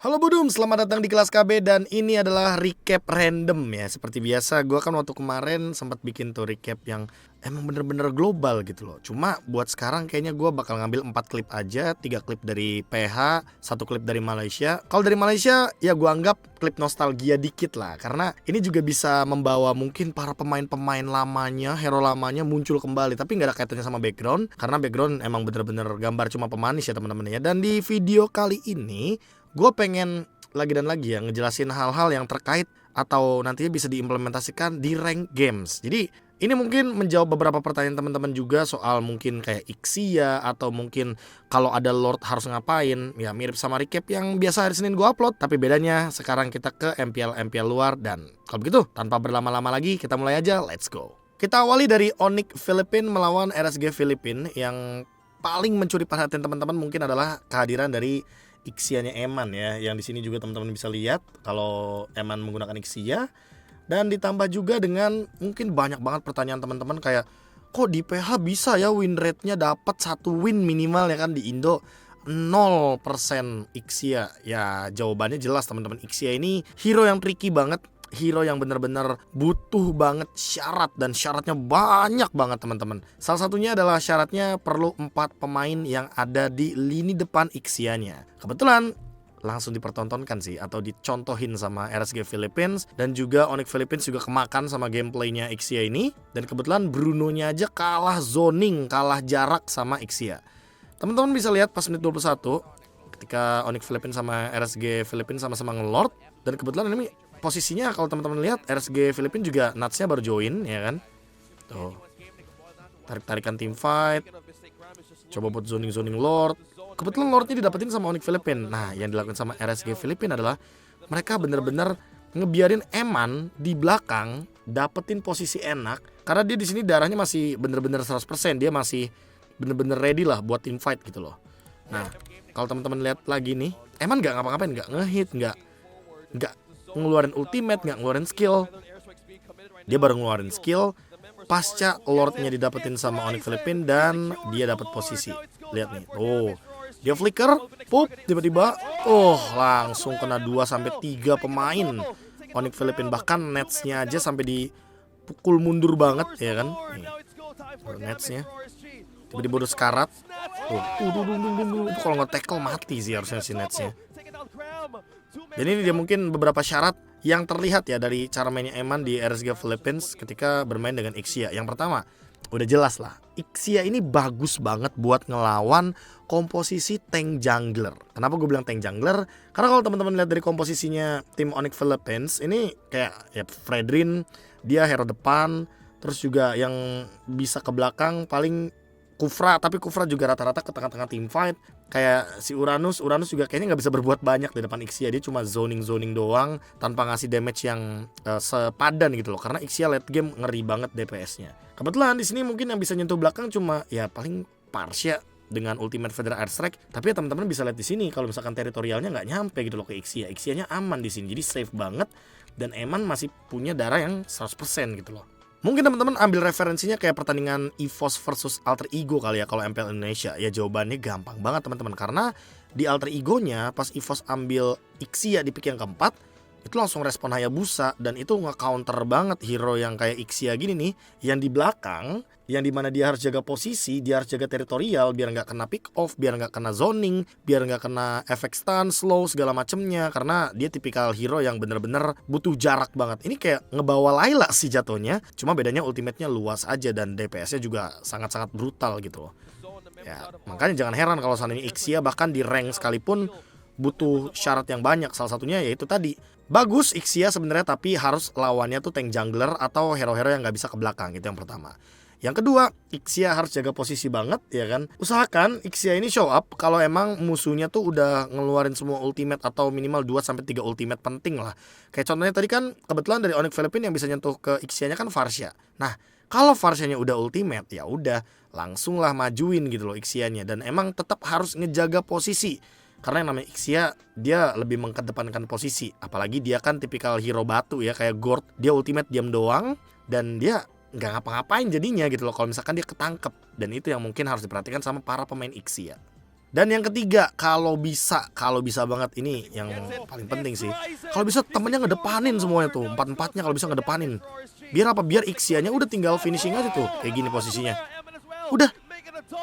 Halo Budum, selamat datang di kelas KB dan ini adalah recap random ya. Seperti biasa, gue kan waktu kemarin sempat bikin tuh recap yang emang bener-bener global gitu loh. Cuma buat sekarang kayaknya gue bakal ngambil 4 klip aja, 3 klip dari PH, 1 klip dari Malaysia. Kalau dari Malaysia ya gue anggap klip nostalgia dikit lah, karena ini juga bisa membawa mungkin para pemain-pemain lamanya, hero lamanya muncul kembali. Tapi nggak ada kaitannya sama background, karena background emang bener-bener gambar cuma pemanis ya teman-teman ya. Dan di video kali ini gue pengen lagi dan lagi ya ngejelasin hal-hal yang terkait atau nantinya bisa diimplementasikan di rank games. Jadi ini mungkin menjawab beberapa pertanyaan teman-teman juga soal mungkin kayak Ixia atau mungkin kalau ada Lord harus ngapain. Ya mirip sama recap yang biasa hari Senin gue upload, tapi bedanya sekarang kita ke MPL luar. Dan kalau begitu tanpa berlama-lama lagi kita mulai aja, let's go. Kita awali dari Onyx Philippines melawan RSG Philippines. Yang paling mencuri perhatian teman-teman mungkin adalah kehadiran dari Ixia-nya Eman ya, yang di sini juga teman-teman bisa lihat kalau Eman menggunakan Ixia. Dan ditambah juga dengan mungkin banyak banget pertanyaan teman-teman kayak kok di PH bisa ya win rate-nya dapat 1 win minimal ya kan, di Indo 0% Ixia. Ya jawabannya jelas teman-teman, Ixia ini hero yang tricky banget, hero yang benar-benar butuh banget syarat, dan syaratnya banyak banget teman-teman. Salah satunya adalah syaratnya perlu 4 pemain yang ada di lini depan Ixia-nya. Kebetulan langsung dipertontonkan sih atau dicontohin sama RSG Philippines, dan juga Onyx Philippines juga kemakan sama gameplaynya Ixia ini. Dan kebetulan Bruno-nya aja kalah zoning, kalah jarak sama Ixia. Teman-teman bisa lihat pas menit 21 ketika Onyx Philippines sama RSG Philippines sama-sama ngelord. Dan kebetulan ini posisinya kalau teman-teman lihat RSG Philippines juga Nuts-nya baru join ya kan. Tuh. Tarik-tarikan team fight. Coba buat zoning Lord. Kebetulan Lordnya didapetin sama Onyx Philippines. Nah, yang dilakukan sama RSG Philippines adalah mereka bener-bener ngebiarin Eman di belakang dapetin posisi enak, karena dia di sini darahnya masih bener-bener 100%, dia masih bener-bener ready lah buat team fight gitu loh. Nah, kalau teman-teman lihat lagi nih, Eman nggak ngapa-ngapain, nggak ngehit, nggak ngeluarin ultimate, nggak ngeluarin skill. Dia baru ngeluarin skill pasca Lordnya didapetin sama Onyx Philippines dan dia dapat posisi. Lihat nih, dia flicker, pop, tiba-tiba, langsung kena 2-3 pemain Onyx Philippines. Bahkan netsnya aja sampai dipukul mundur banget ya kan. Nih, netsnya tiba-tiba udah sekarat. Itu kalau nge-tackle mati sih harusnya si netsnya. Dan ini dia mungkin beberapa syarat yang terlihat ya dari cara mainnya Eman di RSG Philippines ketika bermain dengan Ixia. Yang pertama, udah jelas lah, Ixia ini bagus banget buat ngelawan komposisi tank jungler. Kenapa gue bilang tank jungler? Karena kalau teman-teman lihat dari komposisinya tim Onyx Philippines ini kayak ya Fredrin, dia hero depan, terus juga yang bisa ke belakang paling Kufra, tapi Kufra juga rata-rata ke tengah-tengah team fight. Kayak si Uranus juga kayaknya nggak bisa berbuat banyak di depan Ixia. Dia cuma zoning doang tanpa ngasih damage yang sepadan gitu loh. Karena Ixia late game ngeri banget DPS-nya. Kebetulan di sini mungkin yang bisa nyentuh belakang cuma ya paling Parsia dengan ultimate Federal Airstrike. Tapi ya teman-teman bisa lihat di sini kalau misalkan teritorialnya nggak nyampe gitu loh ke Ixia. Ixianya aman di sini, jadi safe banget. Dan Eman masih punya darah yang 100% gitu loh. Mungkin teman-teman ambil referensinya kayak pertandingan EVOS versus Alter Ego kali ya kalau MPL Indonesia. Ya jawabannya gampang banget teman-teman, karena di Alter Ego-nya pas EVOS ambil Ixia di pick yang keempat, itu langsung respon Hayabusa, dan itu nge-counter banget hero yang kayak Ixia gini nih, yang di belakang, yang dimana dia harus jaga posisi, dia harus jaga teritorial biar nggak kena pick off, biar nggak kena zoning, biar nggak kena efek stun, slow segala macemnya, karena dia tipikal hero yang bener-bener butuh jarak banget. Ini kayak ngebawa Layla sih jatuhnya, cuma bedanya ultimate-nya luas aja dan DPS-nya juga sangat-sangat brutal gitu loh. Ya, makanya jangan heran kalau seandainya Ixia bahkan di rank sekalipun butuh syarat yang banyak. Salah satunya yaitu tadi, bagus Ixia sebenarnya, tapi harus lawannya tuh tank jungler atau hero-hero yang nggak bisa ke belakang, itu yang pertama. Yang kedua, Ixia harus jaga posisi banget ya kan. Usahakan Ixia ini show up kalau emang musuhnya tuh udah ngeluarin semua ultimate atau minimal 2-3 ultimate penting lah. Kayak contohnya tadi kan kebetulan dari Onyx Philippines yang bisa nyentuh ke Ixia-nya kan Farsia. Nah, kalau Farsia-nya udah ultimate ya udah langsung lah majuin gitu loh Ixia-nya, dan emang tetap harus ngejaga posisi. Karena yang namanya Ixia dia lebih mengkedepankan posisi. Apalagi dia kan tipikal hero batu ya, kayak Gord. Dia ultimate diam doang dan dia nggak ngapa-ngapain jadinya gitu loh kalau misalkan dia ketangkep. Dan itu yang mungkin harus diperhatikan sama para pemain Ixia. Dan yang ketiga, kalau bisa banget, ini yang paling penting sih. Kalau bisa temennya ngedepanin semuanya tuh, empat-empatnya kalau bisa ngedepanin. Biar apa? Biar Ixia-nya udah tinggal finishing aja tuh, kayak gini posisinya. Udah,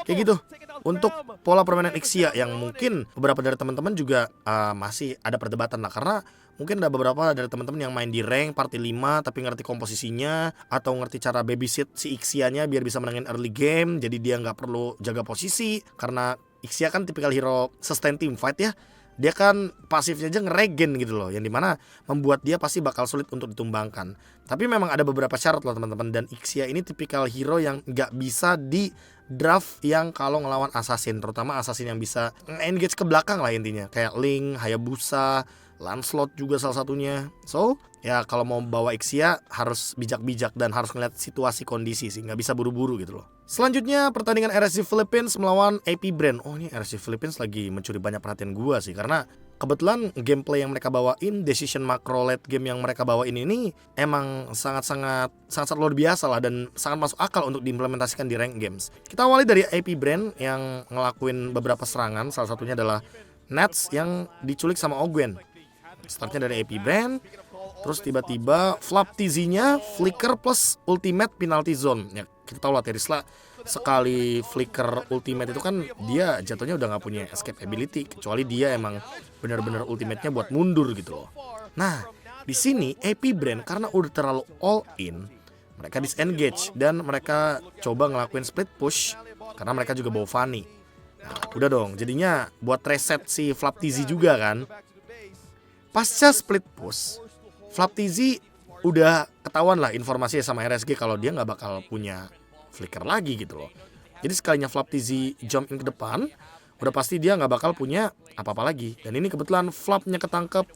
kayak gitu. Untuk pola permainan Ixia yang mungkin beberapa dari teman-teman juga masih ada perdebatan lah, karena mungkin ada beberapa dari teman-teman yang main di rank party 5 tapi ngerti komposisinya atau ngerti cara babysit si Ixia-nya biar bisa menangin early game, jadi dia nggak perlu jaga posisi karena Ixia kan tipikal hero sustain team fight ya. Dia kan pasifnya aja ngeregen gitu loh, yang dimana membuat dia pasti bakal sulit untuk ditumbangkan. Tapi memang ada beberapa syarat loh teman-teman, dan Ixia ini tipikal hero yang nggak bisa di draft yang kalau ngelawan assassin, terutama assassin yang bisa engage ke belakang lah intinya, kayak Link, Hayabusa, Lancelot juga salah satunya. So ya kalau mau bawa Ixia harus bijak-bijak dan harus ngeliat situasi kondisi sih, nggak bisa buru-buru gitu loh. Selanjutnya pertandingan RSG Philippines melawan AP Brand. Oh, ini RSG Philippines lagi mencuri banyak perhatian gua sih, karena kebetulan gameplay yang mereka bawain, decision macro late game yang mereka bawain ini emang sangat luar biasa lah, dan sangat masuk akal untuk diimplementasikan di rank games. Kita awali dari AP Brand yang ngelakuin beberapa serangan, salah satunya adalah Nats yang diculik sama Ogwen. Startnya dari AP Brand, terus tiba-tiba Flap TZ-nya flicker plus ultimate penalty zone. Ya kita tahu lah Terisla sekali flicker ultimate itu kan dia jatuhnya udah nggak punya escape ability, kecuali dia emang benar-benar ultimate-nya buat mundur gitu loh. Nah di sini AP Brand karena udah terlalu all in, mereka disengage dan mereka coba ngelakuin split push karena mereka juga bawa Fanny. Nah, udah dong, jadinya buat reset si Flap TZ juga kan. Pasca split push, Flap TZ udah ketahuan lah informasinya sama RSG kalau dia nggak bakal punya flicker lagi gitu loh. Jadi sekalinya Flap TZ jump in ke depan, udah pasti dia nggak bakal punya apa-apa lagi. Dan ini kebetulan Flapnya ketangkep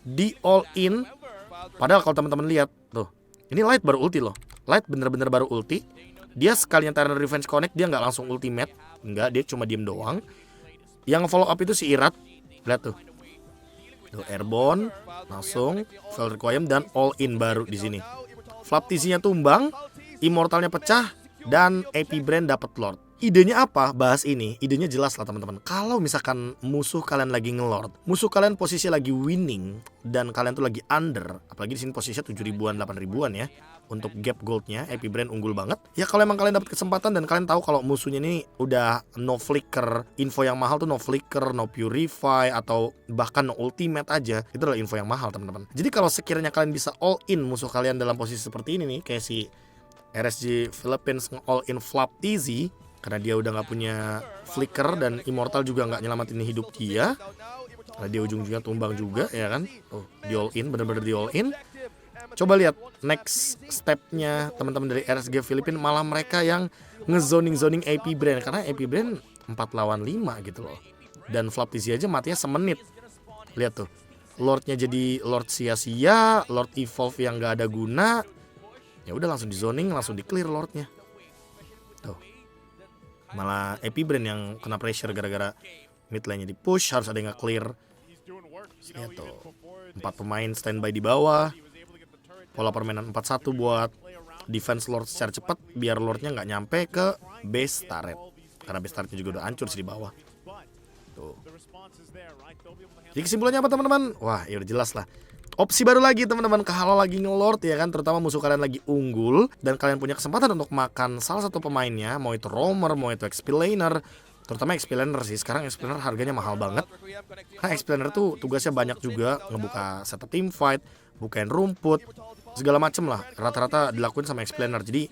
di all in. Padahal kalau teman-teman lihat tuh, ini Light baru ulti loh. Light bener-bener baru ulti. Dia sekalinya Tyrant Revenge Connect, dia nggak langsung ultimate, nggak, dia cuma diem doang. Yang follow up itu si Irat, lihat tuh. Tuh airborne, langsung Fail Requiem dan all in baru di sini. Flap TZ-nya tumbang, Immortalnya pecah, dan AP Brand dapat Lord. Idenya apa? Bahas ini. Idenya jelas lah teman-teman. Kalau misalkan musuh kalian lagi ngelord, musuh kalian posisi lagi winning dan kalian tuh lagi under, apalagi di sini posisinya 7 ribuan 8 ribuan ya. Untuk gap goldnya AP Brand unggul banget. Ya kalau emang kalian dapat kesempatan dan kalian tahu kalau musuhnya ini udah no flicker, info yang mahal tuh no flicker, no purify, atau bahkan no ultimate aja, itu adalah info yang mahal teman-teman. Jadi kalau sekiranya kalian bisa all in musuh kalian dalam posisi seperti ini nih, kayak si RSG Philippines all in Flap TZ, karena dia udah nggak punya flicker dan Immortal juga nggak nyelamatin hidup dia, karena dia ujung-ujungnya tumbang juga ya kan. Oh, di all in, bener-bener di all in. Coba lihat next stepnya teman-teman dari RSG Filipina, malah mereka yang ngezoning AP Brand, karena AP Brand 4 lawan 5 gitu loh. Dan Flap TZ aja matinya semenit. Lihat tuh, Lordnya jadi Lord sia-sia, Lord evolve yang nggak ada guna. Ya udah langsung di zoning, langsung di clear Lordnya. Tuh, malah AP Brand yang kena pressure gara-gara mid lane-nya di push, harus ada yang nge-clear. Lihat tuh, 4 pemain standby di bawah. Pola permainan 4-1 buat defense Lord secara cepat biar Lordnya nggak nyampe ke base turret, karena base turretnya juga udah hancur sih di bawah. Tuh. Jadi kesimpulannya apa teman-teman? Wah ya udah jelas lah. Opsi baru lagi teman-teman kalau lagi nge-lord ya kan, terutama musuh kalian lagi unggul dan kalian punya kesempatan untuk makan salah satu pemainnya, mau itu roamer, mau itu XP laner. Terutama XP laner sih, sekarang XP laner harganya mahal banget. Karena XP laner tuh tugasnya banyak juga, ngebuka setup team fight, bukain rumput, segala macem lah. Rata-rata dilakuin sama XP laner. Jadi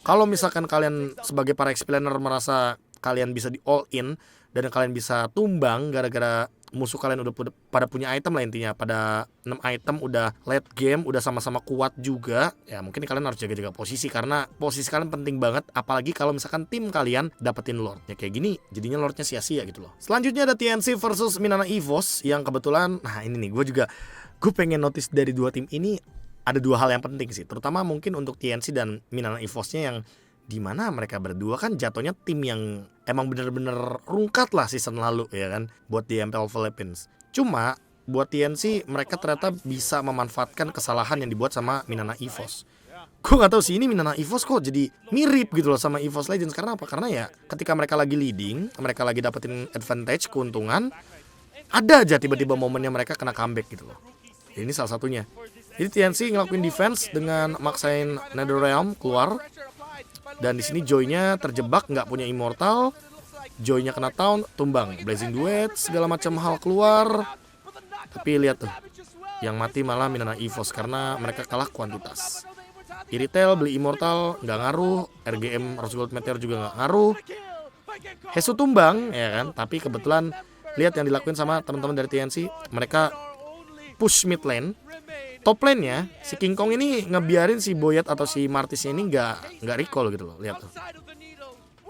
kalau misalkan kalian sebagai para XP laner merasa kalian bisa di all in dan kalian bisa tumbang gara-gara musuh kalian udah pada punya item lah, intinya pada 6 item, udah late game, udah sama-sama kuat juga, ya mungkin kalian harus jaga-jaga posisi, karena posisi kalian penting banget, apalagi kalau misalkan tim kalian dapetin Lord. Ya kayak gini jadinya Lordnya sia-sia gitu loh. Selanjutnya ada TNC versus Minana EVOS yang kebetulan, nah ini nih gue pengen notice dari dua tim ini ada dua hal yang penting sih, terutama mungkin untuk TNC dan Minana EVOS-nya, yang dimana mereka berdua kan jatuhnya tim yang emang bener-bener rungkat lah season lalu ya kan buat di MPL Philippines. Cuma buat TNC mereka ternyata bisa memanfaatkan kesalahan yang dibuat sama Minana EVOS. Gue gak tahu sih ini Minana EVOS kok jadi mirip gitu loh sama EVOS Legends. Karena apa? Karena ya ketika mereka lagi leading, mereka lagi dapetin advantage, keuntungan, ada aja tiba-tiba momennya mereka kena comeback gitu loh. Ini salah satunya. Jadi TNC ngelakuin defense dengan maksain Netherrealm keluar. Dan di sini Joy-nya terjebak, nggak punya Immortal. Joy-nya kena Taunt, tumbang. Blazing Duet, segala macam hal keluar. Tapi lihat tuh, yang mati malah Minana EVOS karena mereka kalah kuantitas. Iritel beli Immortal nggak ngaruh, RGM Rose Gold Meteor juga nggak ngaruh. Hesu tumbang ya kan, tapi kebetulan lihat yang dilakuin sama teman-teman dari TNC, mereka push mid lane. Top lane-nya si King Kong ini ngebiarin si Boyat atau si Martisnya ini nggak recall gitu loh, lihat tuh.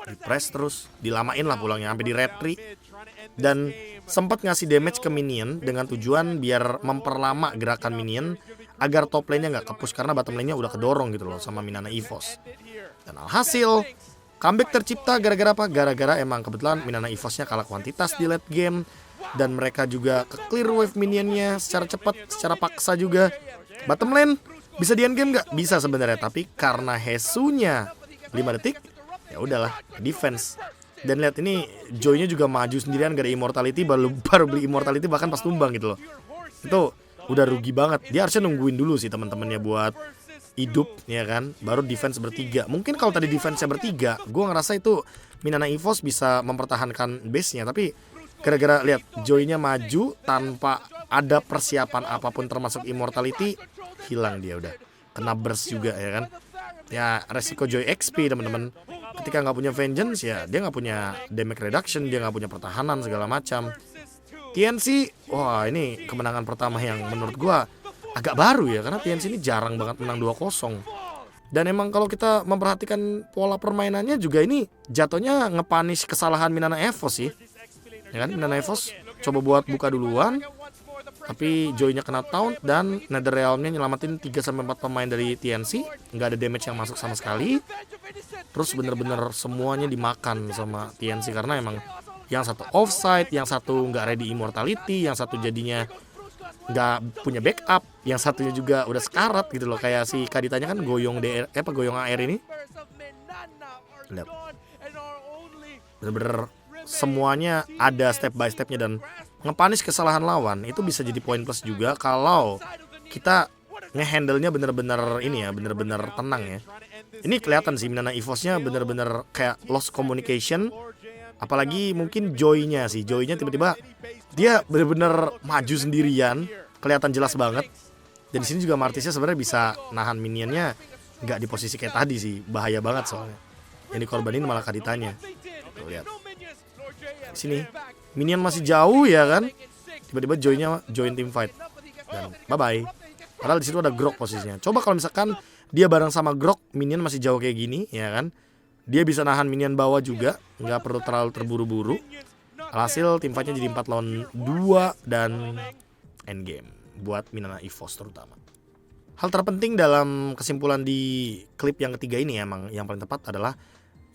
Di press terus, dilamain lah pulangnya sampai di retry dan sempat ngasih damage ke minion dengan tujuan biar memperlama gerakan minion agar top lane-nya nggak kepush karena bottom lane-nya udah kedorong gitu loh sama Minana EVOS. Dan alhasil comeback tercipta gara-gara apa? Gara-gara emang kebetulan Minana EVOS-nya kalah kuantitas di late game dan mereka juga ke clear wave minionnya secara cepat, secara paksa juga. Bottom lane bisa di end game nggak? Bisa sebenarnya, tapi karena Hesunya 5 detik, ya udahlah defense. Dan lihat ini Joy-nya juga maju sendirian gak ada immortality, baru beli immortality bahkan pas tumbang gitu loh. Itu udah rugi banget. Dia harusnya nungguin dulu sih teman-temannya buat hidup ya kan, baru defense bertiga. Mungkin kalau tadi defense-nya bertiga, gue ngerasa itu Minana EVOS bisa mempertahankan base-nya. Tapi gara-gara lihat Joy-nya maju tanpa ada persiapan apapun termasuk immortality, hilang dia udah. Kena burst juga ya kan. Ya resiko Joy XP teman-teman. Ketika nggak punya vengeance ya dia nggak punya damage reduction, dia nggak punya pertahanan segala macam. TNC, wah ini kemenangan pertama yang menurut gua agak baru ya, karena TNC ini jarang banget menang 2-0. Dan emang kalau kita memperhatikan pola permainannya juga ini jatuhnya nge-punish kesalahan Minana EVOS sih. Ya kan, Minana EVOS coba buat buka duluan, tapi Joy-nya kena taunt dan Netherrealm-nya nyelamatin 3-4 pemain dari TNC. Nggak ada damage yang masuk sama sekali. Terus bener-bener semuanya dimakan sama TNC karena emang yang satu offside, yang satu nggak ready immortality, yang satu jadinya nggak punya backup, yang satunya juga udah sekarat gitu loh. Kayak si Kaditanya kan goyong DR, goyong AR ini. Lihat, bener-bener semuanya ada step by stepnya dan nge-punish kesalahan lawan itu bisa jadi poin plus juga kalau kita nge-handle-nya bener-bener ini ya, bener-bener tenang ya. Ini kelihatan sih Minana EVOS-nya bener-bener kayak lost communication. Apalagi mungkin Joy-nya sih, Joy-nya tiba-tiba dia bener-bener maju sendirian, kelihatan jelas banget. Dan di sini juga Martisnya sebenarnya bisa nahan minionnya nggak di posisi kayak tadi sih, bahaya banget soalnya. Yang dikorbanin malah Kaditanya. Tuh lihat. Di sini minion masih jauh ya kan, tiba-tiba Joy-nya join team fight dan bye bye. Padahal di situ ada Grok posisinya. Coba kalau misalkan dia bareng sama Grok, minion masih jauh kayak gini ya kan, dia bisa nahan minion bawah juga, nggak perlu terlalu terburu-buru. Alhasil tim fightnya jadi 4 lawan 2 dan endgame buat Minana EVOS terutama. Hal terpenting dalam kesimpulan di klip yang ketiga ini emang yang paling tepat adalah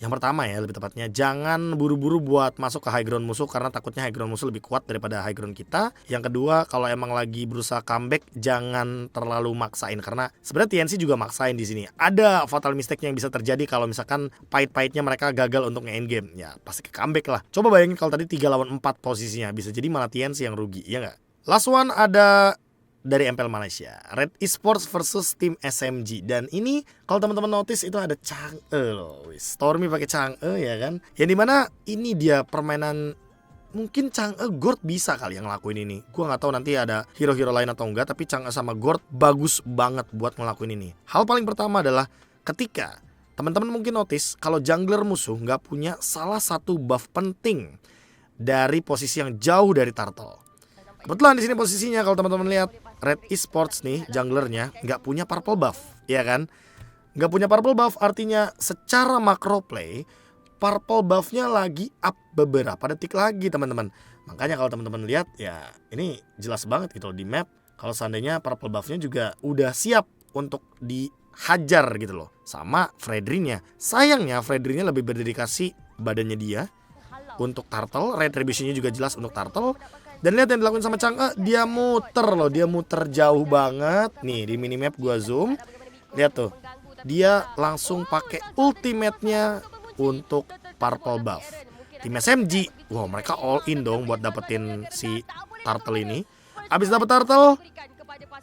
yang pertama ya, lebih tepatnya jangan buru-buru buat masuk ke high ground musuh karena takutnya high ground musuh lebih kuat daripada high ground kita. Yang kedua, kalau emang lagi berusaha comeback jangan terlalu maksain karena sebenarnya TNC juga maksain di sini. Ada fatal mistake yang bisa terjadi kalau misalkan pahit-pahitnya mereka gagal untuk nge-end game. Ya, pasti ke comeback lah. Coba bayangin kalau tadi 3 lawan 4 posisinya, bisa jadi malah TNC yang rugi, ya enggak? Last one ada dari MPL Malaysia, Red Esports versus tim SMG. Dan ini kalau teman-teman notice itu ada Chang'e loh, Stormy pakai Chang'e ya kan. Yang dimana ini dia permainan, mungkin Chang'e Gord bisa kali yang ngelakuin ini. Gua nggak tahu nanti ada hero-hero lain atau enggak, tapi Chang'e sama Gord bagus banget buat ngelakuin ini. Hal paling pertama adalah ketika teman-teman mungkin notice kalau jungler musuh nggak punya salah satu buff penting dari posisi yang jauh dari turtle. Kebetulan di sini posisinya kalau teman-teman lihat Red Esports nih junglernya nggak punya purple buff, ya kan? Nggak punya purple buff artinya secara macro play purple buffnya lagi up beberapa detik lagi teman-teman. Makanya kalau teman-teman lihat ya ini jelas banget gitu loh di map. Kalau seandainya purple buffnya juga udah siap untuk dihajar gitu loh sama Fredrin-nya. Sayangnya Fredrin-nya lebih berdedikasi badannya dia untuk turtle, retribution-nya juga jelas untuk turtle. Dan lihat yang dilakuin sama Chang'e, dia muter loh, dia muter jauh banget. Nih di minimap gua zoom, lihat tuh, dia langsung pakai ultimate-nya untuk purple buff. Tim SMG, wow mereka all in dong buat dapetin si turtle ini. Abis dapet turtle,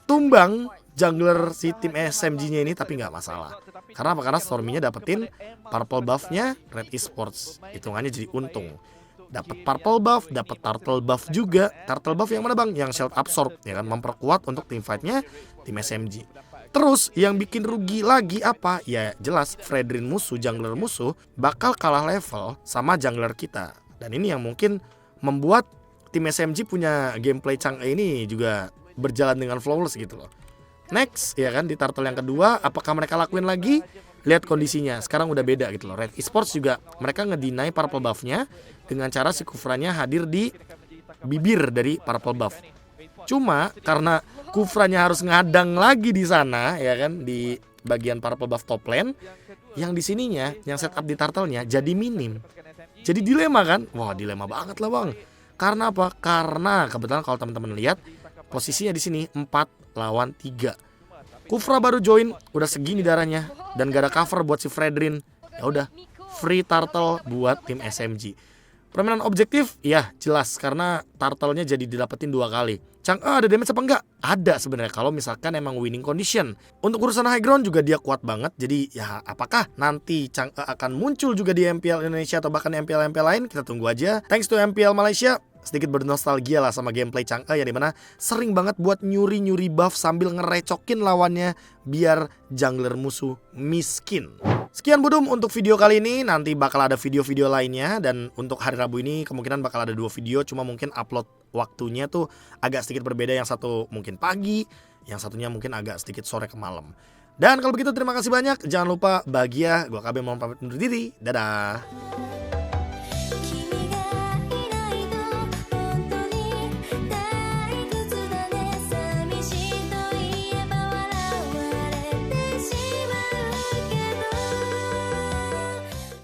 tumbang jungler si tim SMG-nya ini, tapi nggak masalah. Karena apa? Karena Stormy-nya dapetin purple buff-nya Red Esports. Hitungannya jadi untung. Dapat purple buff, dapat turtle buff juga. Turtle buff yang mana bang? Yang shield absorb, ya kan, memperkuat untuk tim fight-nya tim SMG. Terus yang bikin rugi lagi apa? Ya jelas Fredrin musuh, jungler musuh bakal kalah level sama jungler kita. Dan ini yang mungkin membuat tim SMG punya gameplay Chang'e ini juga berjalan dengan flawless gitu loh. Next, ya kan, di turtle yang kedua, apakah mereka lakuin lagi? Lihat kondisinya, sekarang udah beda gitu loh. Red Esports juga mereka ngedeny purple buff-nya dengan cara si Kufranya hadir di bibir dari purple buff. Cuma karena Kufranya harus ngadang lagi di sana, ya kan, di bagian purple buff top lane, yang di sininya, yang setup di turtle-nya jadi minim. Jadi dilema kan? Wah, dilema banget lah bang. Karena apa? Karena kebetulan kalau teman-teman lihat posisinya di sini 4 lawan 3. Kufra baru join, udah segini darahnya dan gak ada cover buat si Fredrin. Ya udah, free turtle buat tim SMG. Permainan objektif, ya jelas karena turtle-nya jadi didapetin 2 kali. Chang'e ada damage apa enggak? Ada sebenarnya kalau misalkan emang winning condition. Untuk urusan high ground juga dia kuat banget. Jadi ya apakah nanti Chang'e akan muncul juga di MPL Indonesia atau bahkan MPL-MPL lain? Kita tunggu aja. Thanks to MPL Malaysia. Sedikit bernostalgia lah sama gameplay Chang'e yang dimana sering banget buat nyuri-nyuri buff sambil ngerecokin lawannya biar jungler musuh miskin. Sekian Budum untuk video kali ini, nanti bakal ada video-video lainnya. Dan untuk hari Rabu ini kemungkinan bakal ada 2 video, cuma mungkin upload waktunya tuh agak sedikit berbeda. Yang satu mungkin pagi, yang satunya mungkin agak sedikit sore ke malam. Dan kalau begitu terima kasih banyak, jangan lupa bahagia. Gua KB mau pamit undur diri, dadah.